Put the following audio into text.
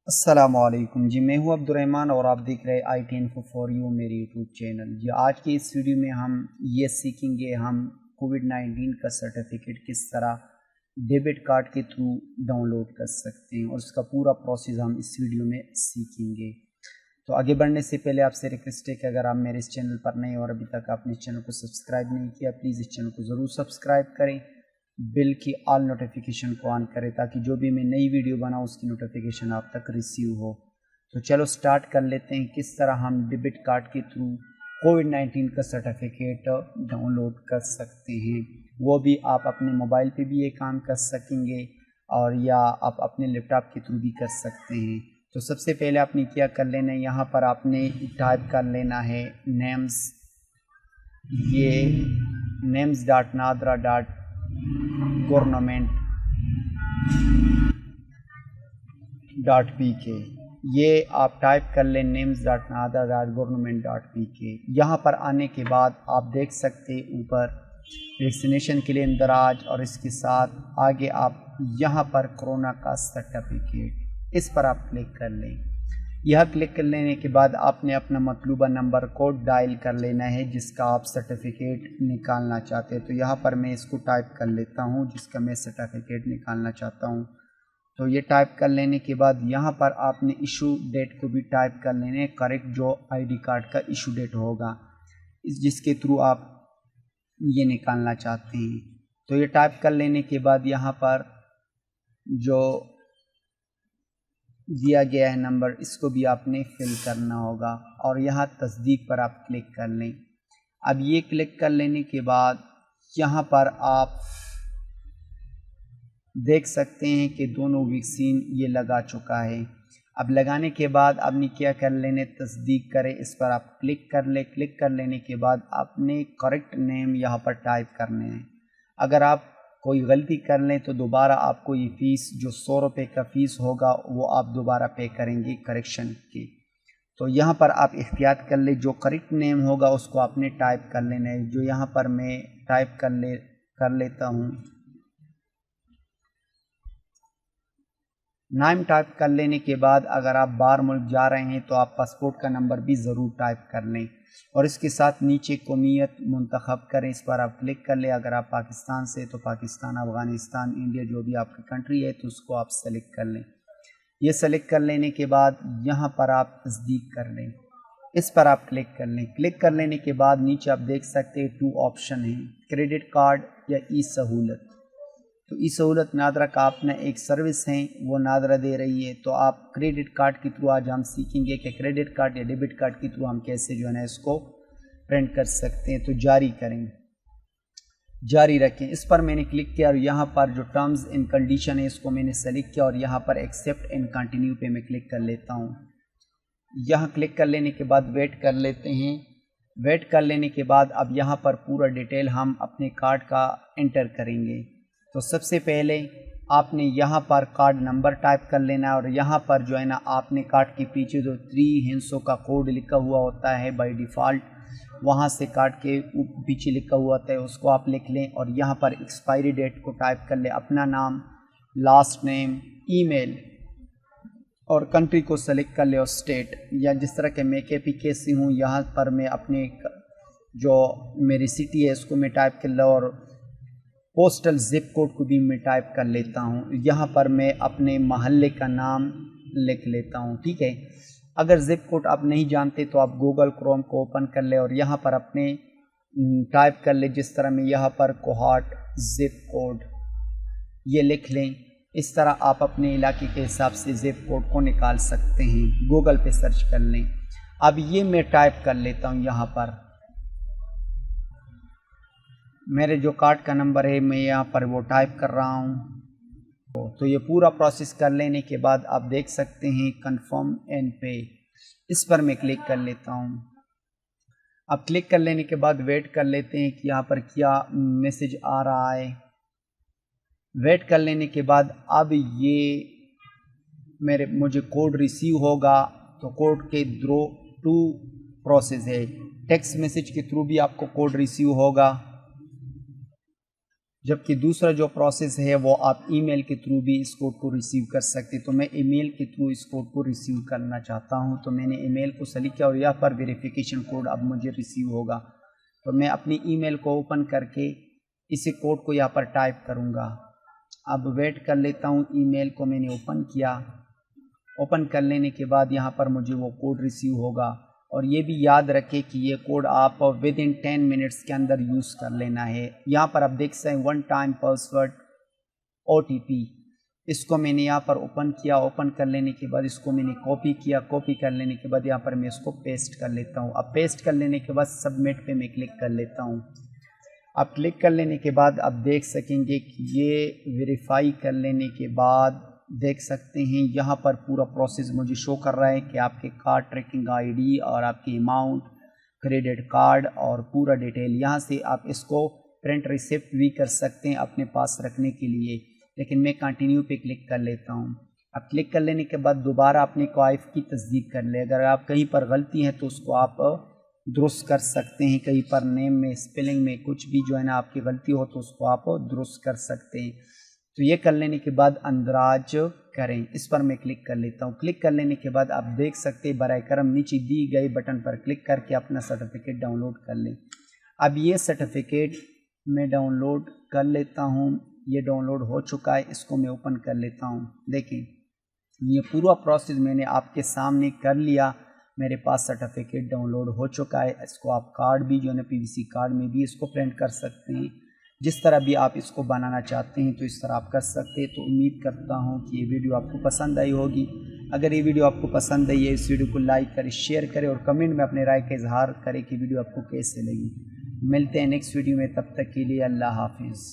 अस्सलामुअलैकुम जी, मैं हूं अब्दुर्रहमान और आप देख रहे हैं IT Info फॉर यू मेरे यूट्यूब चैनल। जी, आज के इस वीडियो में हम ये सीखेंगे हम कोविड-19 का सर्टिफिकेट किस तरह डेबिट कार्ड के थ्रू डाउनलोड कर सकते हैं और उसका पूरा प्रोसेस हम इस वीडियो में सीखेंगे। तो आगे बढ़ने से पहले आपसे रिक्वेस्ट है कि अगर आप मेरे इस चैनल पर नए और अभी तक आपने इस चैनल को सब्सक्राइब नहीं किया, प्लीज़ इस चैनल को ज़रूर सब्सक्राइब करें, बिल की ऑल नोटिफिकेशन को ऑन करें ताकि जो भी मैं नई वीडियो बनाऊँ उसकी नोटिफिकेशन आप तक रिसीव हो। तो चलो स्टार्ट कर लेते हैं किस तरह हम डेबिट कार्ड के थ्रू कोविड-19 का सर्टिफिकेट डाउनलोड कर सकते हैं। वो भी आप अपने मोबाइल पे भी ये काम कर सकेंगे और या आप अपने लैपटॉप के थ्रू भी कर सकते हैं। तो सबसे पहले आपने क्या कर लेना है, यहाँ पर आपने टाइप कर लेना है नेम्स, ये names.government.pk, ये आप टाइप कर लें names.nadra.government.pk। यहाँ पर आने के बाद आप देख सकते हैं ऊपर वैक्सीनेशन के लिए इंदराज और इसके साथ आगे आप यहाँ पर कोरोना का सर्टिफिकेट, इस पर आप क्लिक कर लें। यह क्लिक कर लेने के बाद आपने अपना मतलूबा नंबर कोड डायल कर लेना है जिसका आप सर्टिफिकेट निकालना चाहते हैं। तो यहाँ पर मैं इसको टाइप कर लेता हूँ जिसका मैं सर्टिफिकेट निकालना चाहता हूँ। तो ये टाइप कर लेने के बाद यहाँ पर आपने इशू डेट को भी टाइप कर लेने है, करेक्ट जो ID कार्ड का इशू डेट होगा जिसके थ्रू आप ये निकालना चाहते हैं। तो ये टाइप कर लेने के बाद यहाँ पर जो दिया गया है नंबर, इसको भी आपने फिल करना होगा और यहाँ तस्दीक पर आप क्लिक कर लें। अब ये क्लिक कर लेने के बाद यहाँ पर आप देख सकते हैं कि दोनों वैक्सीन ये लगा चुका है। अब लगाने के बाद आपने क्या कर लेने, तस्दीक करें, इस पर आप क्लिक कर ले। क्लिक कर लेने के बाद आपने करेक्ट नेम यहाँ पर टाइप करने हैं। अगर आप कोई गलती कर लें तो दोबारा आपको ये फ़ीस जो 100 रुपये का फ़ीस होगा वो आप दोबारा पे करेंगे करेक्शन के। तो यहाँ पर आप एहतियात कर ले, जो करेक्ट नेम होगा उसको आपने टाइप कर लेना है। जो यहाँ पर मैं टाइप कर लेता हूँ, नाम टाइप कर लेने के बाद अगर आप बाहर मुल्क जा रहे हैं तो आप पासपोर्ट का नंबर भी ज़रूर टाइप कर लें और इसके साथ नीचे कौमियत मुंतखब करें, इस पर आप क्लिक कर लें। अगर आप पाकिस्तान से तो पाकिस्तान, अफ़गानिस्तान, इंडिया जो भी आपकी कंट्री है तो उसको आप सेलेक्ट कर लें। ये सेलेक्ट कर लेने के बाद यहाँ पर आप तस्दीक कर लें, इस पर आप क्लिक कर लें। क्लिक कर लेने के बाद नीचे आप देख सकते हैं 2 ऑप्शन हैं, क्रेडिट कार्ड या ई सहूलत। तो ई सहूलत नादरा का अपना एक सर्विस है, वो नादरा दे रही है। तो आप क्रेडिट कार्ड के थ्रू आज हम सीखेंगे कि क्रेडिट कार्ड या डेबिट कार्ड के थ्रू हम कैसे जो है ना इसको प्रिंट कर सकते हैं। तो जारी करें, जारी रखें, इस पर मैंने क्लिक किया और यहाँ पर जो टर्म्स एंड कंडीशन है इसको मैंने सेलेक्ट किया और यहाँ पर एक्सेप्ट एंड कंटिन्यू पे मैं क्लिक कर लेता हूँ। यहाँ क्लिक कर लेने के बाद वेट कर लेते हैं। वेट कर लेने के बाद अब यहाँ पर पूरा डिटेल हम अपने कार्ड का एंटर करेंगे। तो सबसे पहले आपने यहाँ पर कार्ड नंबर टाइप कर लेना है और यहाँ पर जो है ना आपने कार्ड के पीछे जो 3 हिंसों का कोड लिखा हुआ होता है बाय डिफ़ॉल्ट, वहाँ से कार्ड के पीछे लिखा हुआ होता है उसको आप लिख लें और यहाँ पर एक्सपायरी डेट को टाइप कर लें, अपना नाम, लास्ट नेम, ईमेल और कंट्री को सेलेक्ट कर ले और स्टेट, या जिस तरह के मैं KPK से हूँ यहाँ पर मैं अपने जो मेरी सिटी है उसको मैं टाइप कर लो और पोस्टल ज़िप कोड को भी मैं टाइप कर लेता हूँ। यहाँ पर मैं अपने महल्ले का नाम लिख लेता हूँ, ठीक है। अगर ज़िप कोड आप नहीं जानते तो आप गूगल क्रोम को ओपन कर ले और यहाँ पर अपने टाइप कर ले, जिस तरह मैं यहाँ पर कोहाट ज़िप कोड ये लिख लें। इस तरह आप अपने इलाके के हिसाब से ज़िप कोड को निकाल सकते हैं, गूगल पे सर्च कर लें। अब ये मैं टाइप कर लेता हूँ, यहाँ पर मेरे जो कार्ड का नंबर है मैं यहाँ पर वो टाइप कर रहा हूँ। तो ये पूरा प्रोसेस कर लेने के बाद आप देख सकते हैं कंफर्म एंड पे, इस पर मैं क्लिक कर लेता हूँ। अब क्लिक कर लेने के बाद वेट कर लेते हैं कि यहाँ पर क्या मैसेज आ रहा है। वेट कर लेने के बाद अब ये मुझे कोड रिसीव होगा। तो कोड के 2 प्रोसेस है, टेक्स्ट मैसेज के थ्रू भी आपको कोड रिसीव होगा جبکہ دوسرا جو پروسیس ہے وہ آپ ای میل کے تھرو بھی اس کوڈ کو ریسیو کر سکتے. تو میں ای میل کے تھرو اس کوڈ کو ریسیو کرنا چاہتا ہوں. تو میں نے ای میل کو سلیکٹ کیا اور یہاں پر ویریفیکیشن کوڈ اب مجھے ریسیو ہوگا. تو میں اپنی ای میل کو اوپن کر کے اسی کوڈ کو یہاں پر ٹائپ کروں گا. اب ویٹ کر لیتا ہوں. ای میل کو میں نے اوپن کیا. اوپن کر لینے کے بعد یہاں پر مجھے وہ کوڈ ریسیو ہوگا. اور یہ بھی یاد رکھے کہ یہ کوڈ آپ ود ان 10 منٹس کے اندر یوز کر لینا ہے. یہاں پر آپ دیکھ سکتے ہیں 1 ٹائم پاسورڈ OTP. اس کو میں نے یہاں پر اوپن کیا. اوپن کر لینے کے بعد اس کو میں نے کاپی کیا. کاپی کر لینے کے بعد یہاں پر میں اس کو پیسٹ کر لیتا ہوں. اب پیسٹ کر لینے کے بعد سبمٹ پہ میں کلک کر لیتا ہوں. اب کلک کر لینے کے بعد آپ دیکھ سکیں گے کہ یہ ویریفائی کر لینے کے بعد دیکھ سکتے ہیں یہاں پر پورا پروسیس مجھے شو کر رہا ہے کہ آپ کے کارڈ ٹریکنگ ID اور آپ کی اماؤنٹ، کریڈٹ کارڈ اور پورا ڈیٹیل. یہاں سے آپ اس کو پرنٹ ریسیپٹ بھی کر سکتے ہیں اپنے پاس رکھنے کے لیے. لیکن میں کنٹینیو پہ کلک کر لیتا ہوں. اب کلک کر لینے کے بعد دوبارہ اپنے کوائف کی تصدیق کر لیں. اگر آپ کہیں پر غلطی ہے تو اس کو آپ درست کر سکتے ہیں. کہیں پر نیم میں اسپیلنگ میں کچھ بھی جو ہے نا آپ کی غلطی ہو تو اس کو آپ درست کر سکتے ہیں. تو یہ کر لینے کے بعد اندراج کریں، اس پر میں کلک کر لیتا ہوں. کلک کر لینے کے بعد آپ دیکھ سکتے ہیں برائے کرم نیچے دی گئی بٹن پر کلک کر کے اپنا سرٹیفکیٹ ڈاؤن لوڈ کر لیں. اب یہ سرٹیفکیٹ میں ڈاؤن لوڈ کر لیتا ہوں. یہ ڈاؤن لوڈ ہو چکا ہے. اس کو میں اوپن کر لیتا ہوں. دیکھیں یہ پورا پروسیس میں نے آپ کے سامنے کر لیا. میرے پاس سرٹیفکیٹ ڈاؤن لوڈ ہو چکا ہے. اس کو آپ کارڈ بھی جو ہے نا PVC کارڈ میں بھی اس کو پرنٹ کر سکتے ہیں. جس طرح بھی آپ اس کو بنانا چاہتے ہیں تو اس طرح آپ کر سکتے ہیں. تو امید کرتا ہوں کہ یہ ویڈیو آپ کو پسند آئی ہوگی. اگر یہ ویڈیو آپ کو پسند آئی ہے اس ویڈیو کو لائک کریں، شیئر کریں اور کمنٹ میں اپنے رائے کا اظہار کریں کہ ویڈیو آپ کو کیسے لگی. ملتے ہیں نیکسٹ ویڈیو میں. تب تک کے لیے اللہ حافظ.